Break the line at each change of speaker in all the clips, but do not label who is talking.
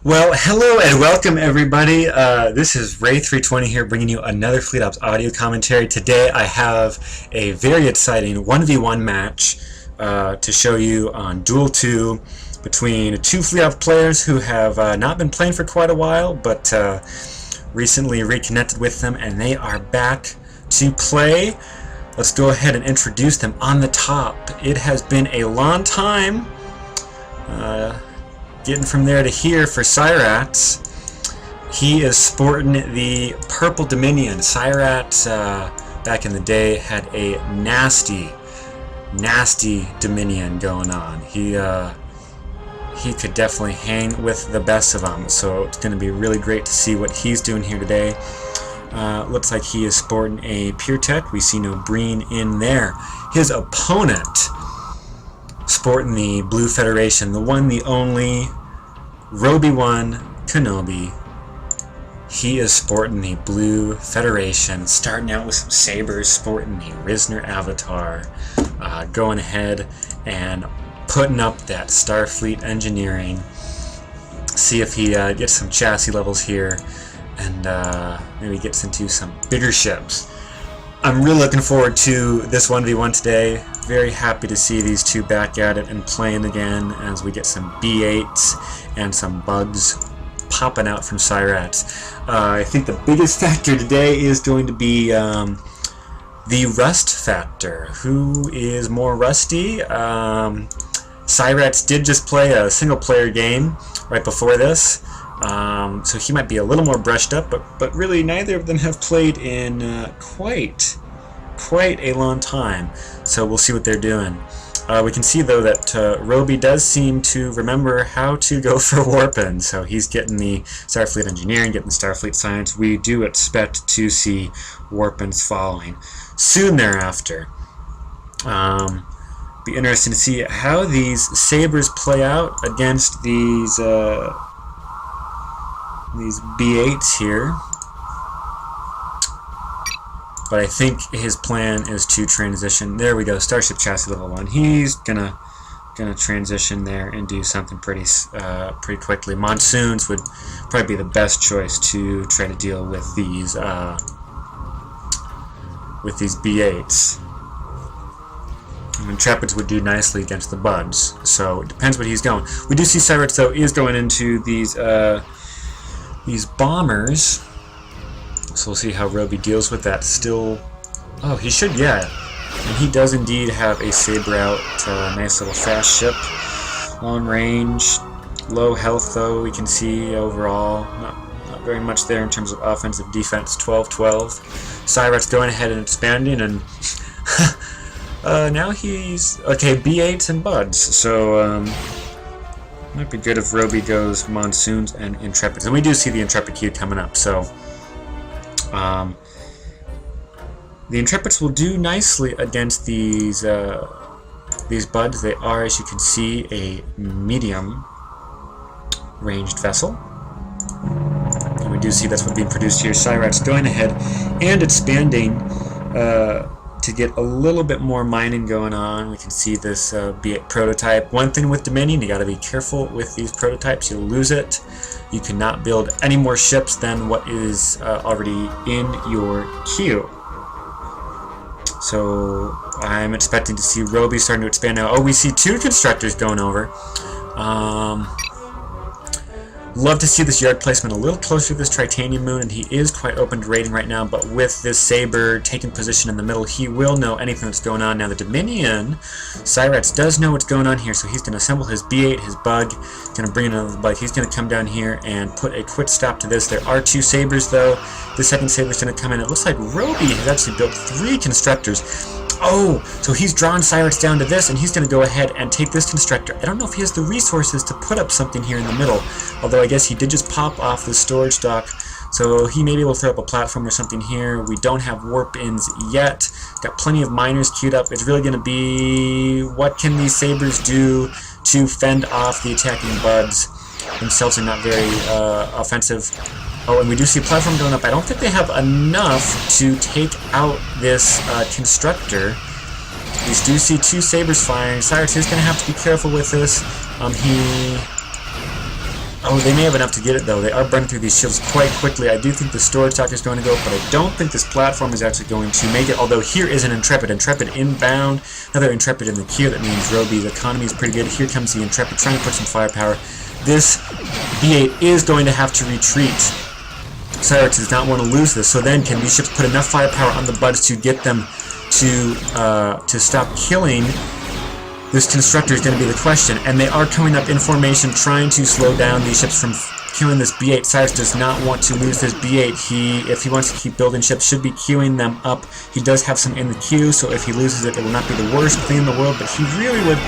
Well, hello and welcome everybody. This is Ray320 here bringing you another Fleet Ops audio commentary. Today I have a very exciting 1v1 match to show you on Duel 2 between two Fleet Ops players who have not been playing for quite a while, but recently reconnected with them and they are back to play. Let's go ahead and introduce them. On the top, it has been a long time getting from there to here for cyrax. He is sporting the purple Dominion. Cyrax back in the day had a nasty Dominion going on. He could definitely hang with the best of them, so it's going to be really great to see what he's doing here today. Looks like he is sporting a Pure Tech. We see no Breen in there. His opponent sporting the Blue Federation, the one, the only robe one Kenobi. He is sporting the Blue Federation, starting out with some sabers, sporting the Risner avatar, going ahead and putting up that Starfleet engineering. See if he gets some chassis levels here and maybe gets into some bigger ships. I'm really looking forward to this 1v1 today. Very happy to see these two back at it and playing again as we get some B8s and some bugs popping out from cyrax. I think the biggest factor today is going to be the rust factor. Who is more rusty? Cyrax did just play a single player game right before this. So he might be a little more brushed up, but really neither of them have played in quite a long time. So we'll see what they're doing. We can see though that Roby does seem to remember how to go for warping, so he's getting the Starfleet Engineering, getting the Starfleet Science. We do expect to see warpings following soon thereafter. Be interesting to see how these sabers play out against these B8s here. But I think his plan is to transition. There we go, Starship Chassis level 1. He's gonna transition there and do something pretty quickly. Monsoons would probably be the best choice to try to deal with these B8s. And Intrepids would do nicely against the bugs. So it depends what he's going. We do see cyrax though is going into these bombers. So we'll see how Roby deals with that. Still, oh, he should, yeah. And he does indeed have a saber out. Nice little fast ship. Long range, low health though. We can see overall not very much there in terms of offensive defense. 12-12. cyrax going ahead and expanding, and now he's okay. B8s and buds. So might be good if Roby goes monsoons and intrepids. And we do see the intrepid queue coming up. So. The Intrepids will do nicely against these buds. They are, as you can see, a medium ranged vessel. And we do see that's what's being produced here. cyrax going ahead and expanding to get a little bit more mining going on. We can see this B8 prototype. One thing with Dominion, you got to be careful with these prototypes. You'll lose it. You cannot build any more ships than what is already in your queue. So I'm expecting to see Roby starting to expand now. Oh, we see two constructors going over. Love to see this yard placement a little closer to this Tritanium moon, and he is quite open to raiding right now, but with this saber taking position in the middle, he will know anything that's going on. Now the Dominion, cyrax does know what's going on here, so he's going to assemble his B8, his bug, going to bring in another bug. He's going to come down here and put a quick stop to this. There are two sabers though. The second saber is going to come in. It looks like Roby has actually built 3 constructors. Oh, so he's drawn cyrax down to this, and he's going to go ahead and take this constructor. I don't know if he has the resources to put up something here in the middle, although I guess he did just pop off the storage dock, so he may be able to throw up a platform or something here. We don't have warp-ins yet. Got plenty of miners queued up. It's really going to be what can these sabers do to fend off the attacking buds. Themselves are not very offensive. Oh, and we do see a platform going up. I don't think they have enough to take out this constructor. We do see 2 sabers firing. cyrax is going to have to be careful with this. Oh, they may have enough to get it, though. They are burning through these shields quite quickly. I do think the storage dock is going to go, but I don't think this platform is actually going to make it, although here is an Intrepid. Intrepid inbound. Another Intrepid in the queue. That means Roby's economy is pretty good. Here comes the Intrepid trying to put some firepower. This B8 is going to have to retreat. Cyrax does not want to lose this, so then can these ships put enough firepower on the buds to get them to stop killing this constructor is going to be the question, and they are coming up in formation trying to slow down these ships from queuing this B8. Cyrax does not want to lose this B8. If he wants to keep building ships, should be queuing them up. He does have some in the queue, so if he loses it, it will not be the worst thing in the world, but he really would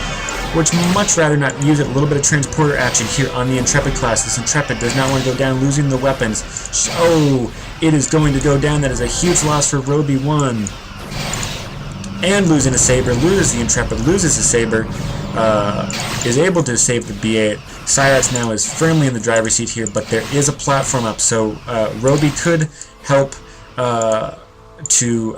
much rather not use it. A little bit of transporter action here on the Intrepid class. This Intrepid does not want to go down, losing the weapons. Oh, it is going to go down. That is a huge loss for Roby 1. And losing a Saber, loses the Intrepid, loses the Saber, is able to save the B8. Cyrax now is firmly in the driver's seat here, but there is a platform up, so Roby could help to,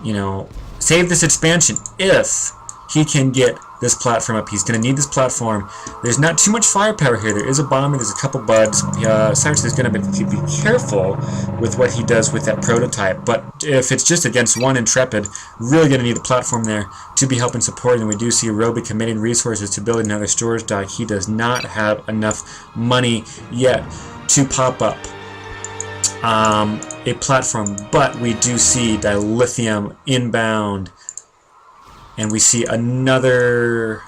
you know, save this expansion if he can get this platform up. He's going to need this platform. There's not too much firepower here. There is a bomber, there's a couple buds. Cyrax is going to be careful with what he does with that prototype, but if it's just against one Intrepid, really going to need a platform there to be helping support, and we do see Roby committing resources to build another storage dock. He does not have enough money yet to pop up a platform, but we do see dilithium inbound. And we see another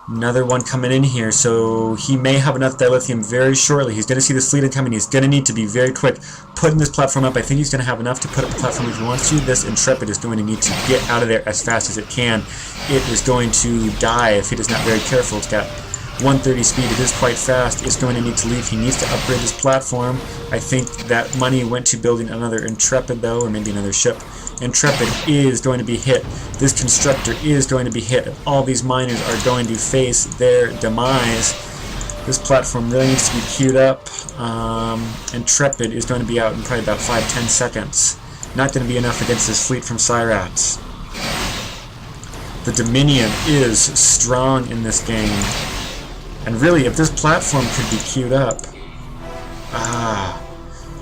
one coming in here, so he may have enough dilithium very shortly. He's going to see this fleet incoming. He's going to need to be very quick putting this platform up. I think he's going to have enough to put up a platform if he wants to. This Intrepid is going to need to get out of there as fast as it can. It is going to die if it is not very careful. It's got 130 speed. It is quite fast. It's going to need to leave. He needs to upgrade this platform. I think that money went to building another Intrepid, though, or maybe another ship. Intrepid is going to be hit. This constructor is going to be hit. All these miners are going to face their demise. This platform really needs to be queued up. Intrepid is going to be out in probably about 5-10 seconds. Not going to be enough against this fleet from Cyrax. The Dominion is strong in this game. And really, if this platform could be queued up,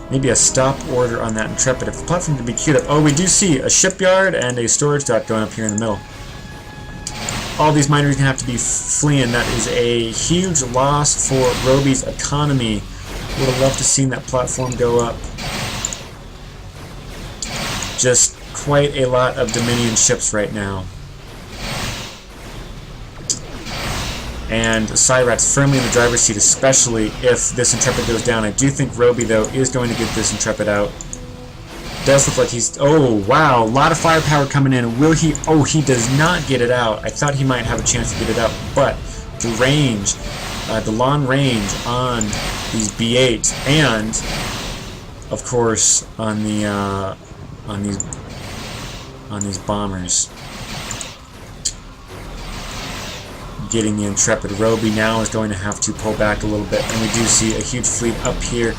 maybe a stop order on that Intrepid. If the platform could be queued up, oh, we do see a shipyard and a storage dock going up here in the middle. All these miners are going to have to be fleeing. That is a huge loss for Roby's economy. Would have loved to see that platform go up. Just quite a lot of Dominion ships right now. And Cyrax firmly in the driver's seat, especially if this Intrepid goes down. I do think Roby, though, is going to get this Intrepid out. Does look like he's... Oh, wow. A lot of firepower coming in. Will he... Oh, he does not get it out. I thought he might have a chance to get it out, but the range, the long range on these B8s and, of course, on the on these bombers. Getting the Intrepid. Roby now is going to have to pull back a little bit, and we do see a huge fleet up here.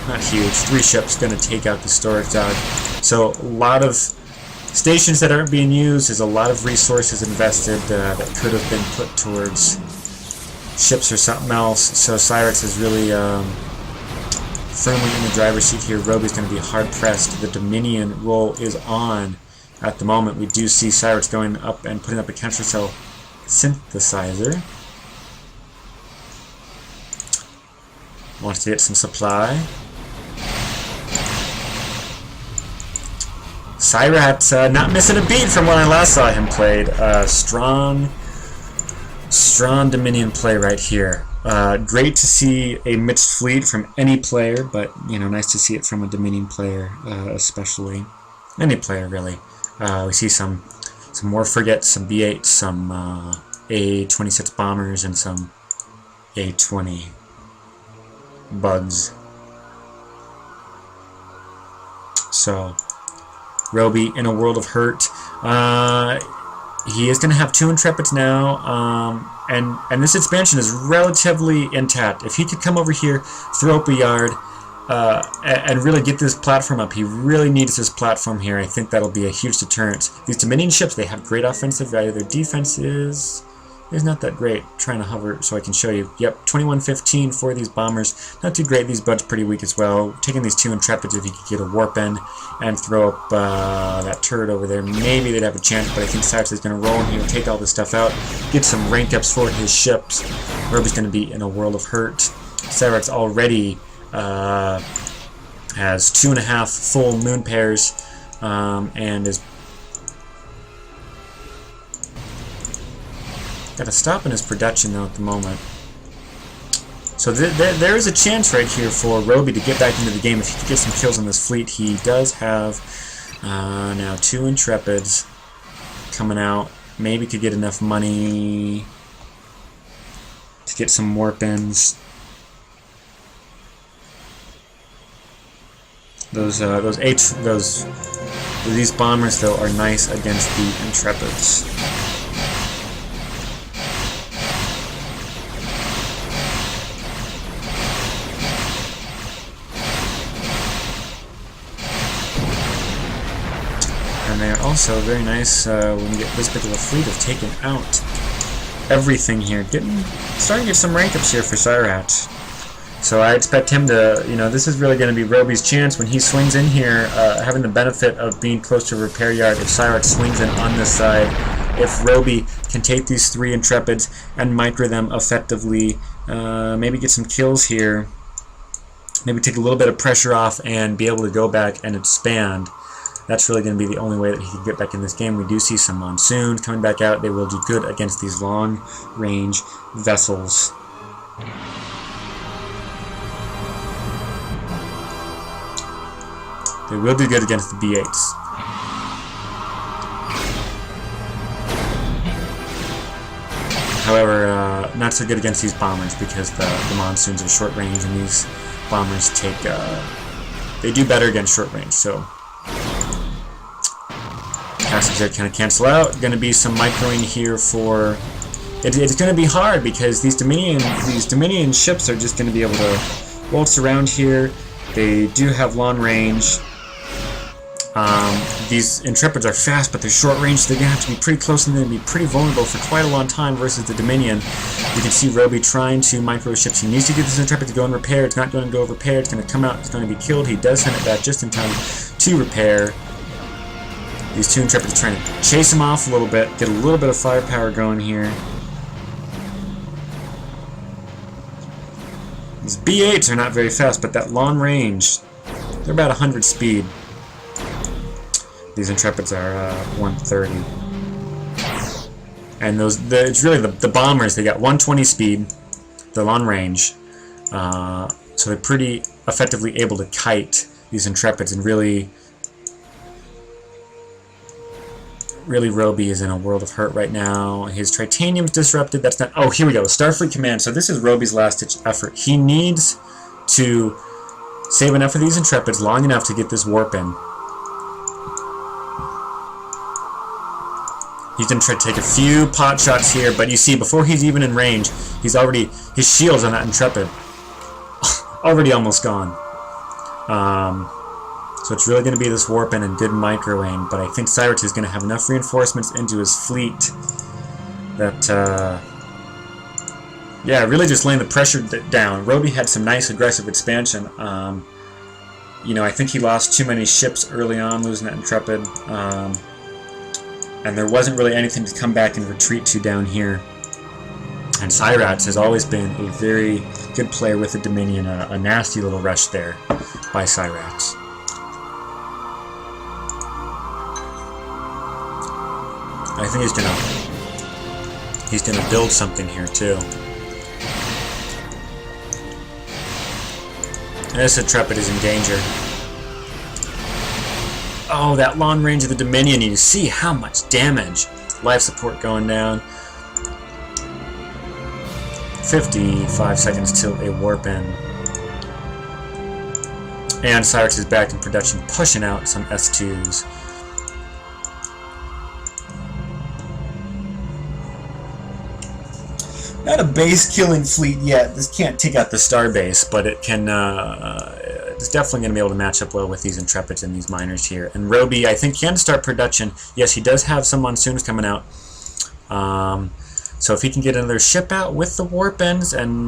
Not huge, 3 ships going to take out the storage dock. So a lot of stations that aren't being used. There's a lot of resources invested that could have been put towards ships or something else. So Cyrax is really firmly in the driver's seat here. Roby's going to be hard pressed. The Dominion roll is on. At the moment, we do see Cyrax going up and putting up a counter-cell synthesizer. Wants to get some supply. Cyrax not missing a beat from when I last saw him played. Strong Dominion play right here. Great to see a mixed fleet from any player, but you know, nice to see it from a Dominion player, especially any player really. We see some more frigates, some B8s, some A-26 bombers, and some A-20 bugs. So, Roby in a world of hurt. He is going to have 2 Intrepids now, and this expansion is relatively intact. If he could come over here, throw up a yard, and really get this platform up. He really needs this platform here. I think that'll be a huge deterrent. These Dominion ships, they have great offensive value. Their defense is is not that great. I'm trying to hover so I can show you. Yep, 2115 for these bombers. Not too great. These buds pretty weak as well. Taking these 2 intrepids, if you could get a warp in and throw up that turret over there, maybe they'd have a chance, but I think cyrax is going to roll in here, take all this stuff out, get some rank ups for his ships. Roby's going to be in a world of hurt. cyrax already has 2.5 full moon pairs and is got to stop in his production though at the moment. So there is a chance right here for Roby to get back into the game if he could get some kills on this fleet. He does have now 2 intrepids coming out. Maybe could get enough money to get some warp-ins. These bombers though are nice against the intrepids. And they are also very nice when we get this big of a fleet of taking out everything here. Starting to get some rank ups here for cyrax. So I expect him to, this is really going to be Roby's chance when he swings in here, having the benefit of being close to a repair yard. If cyrax swings in on this side, if Roby can take these 3 intrepids and micro them effectively, maybe get some kills here, maybe take a little bit of pressure off and be able to go back and expand. That's really going to be the only way that he can get back in this game. We do see some monsoons coming back out. They will do good against these long-range vessels. They will do good against the B8s. However, not so good against these bombers because the monsoons are short range and these bombers take... they do better against short range, so... Passage there kind of cancel out. Going to be some microing here for... It's going to be hard because these Dominion ships are just going to be able to waltz around here. They do have long range. These intrepids are fast, but they're short range, so they're going to have to be pretty close and they're going to be pretty vulnerable for quite a long time versus the Dominion. You can see Roby trying to micro ships. He needs to get this intrepid to go and repair. It's not going to go repair. It's going to come out. It's going to be killed. He does send it back just in time to repair. These 2 intrepids are trying to chase him off a little bit, get a little bit of firepower going here. These B8s are not very fast, but that long range, they're about 100 speed. These intrepids are 130. And it's really the bombers, they got 120 speed, the long range. So they're pretty effectively able to kite these intrepids and really Roby is in a world of hurt right now. His Tritanium's disrupted. That's not... Oh, here we go. Starfleet Command. So this is Roby's last-ditch effort. He needs to save enough of these intrepids long enough to get this warp in. He's going to try to take a few pot shots here, but you see, before he's even in range, he's already... His shields on that intrepid already almost gone. So it's really going to be this warp in and good micro aim, but I think cyrax is going to have enough reinforcements into his fleet that, yeah, really just laying the pressure down. Roby had some nice aggressive expansion. I think he lost too many ships early on, losing that intrepid, and there wasn't really anything to come back and retreat to down here. And cyrax has always been a very good player with the Dominion, a nasty little rush there by cyrax. I think he's gonna build something here too. And this intrepid is in danger. Oh, that long range of the Dominion! You see how much damage. Life support going down. 55 seconds till a warp in. And cyrax is back in production, pushing out some S2s. Not a base-killing fleet yet. This can't take out the star base, but it can. It's definitely going to be able to match up well with these intrepids and these miners here. And Roby, I think, can start production. Yes, he does have some monsoons coming out. So if he can get another ship out with the warp ends, and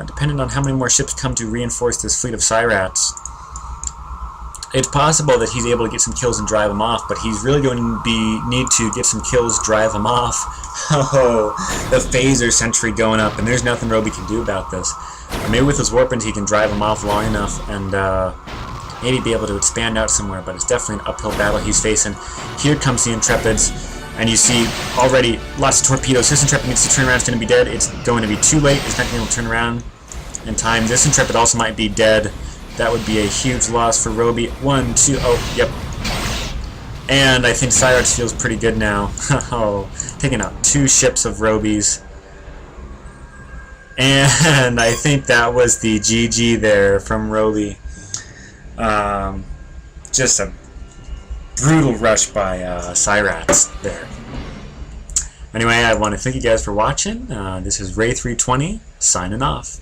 depending on how many more ships come to reinforce this fleet of cyrax, it's possible that he's able to get some kills and drive him off, but he's really going to need to get some kills, drive him off. Oh, the phaser sentry going up, and there's nothing Roby can do about this. Maybe with his warp ends he can drive him off long enough and maybe be able to expand out somewhere, but it's definitely an uphill battle he's facing. Here comes the Intrepids, and you see already lots of torpedoes. This Intrepid needs to turn around, it's going to be dead. It's going to be too late, it's not going to be able to turn around in time. This Intrepid also might be dead. That would be a huge loss for Roby. 1, 2, oh, yep. And I think cyrax feels pretty good now. Oh, taking out 2 ships of Roby's. And I think that was the GG there from Roby. Just a brutal rush by cyrax there. Anyway, I want to thank you guys for watching. This is Ray320 signing off.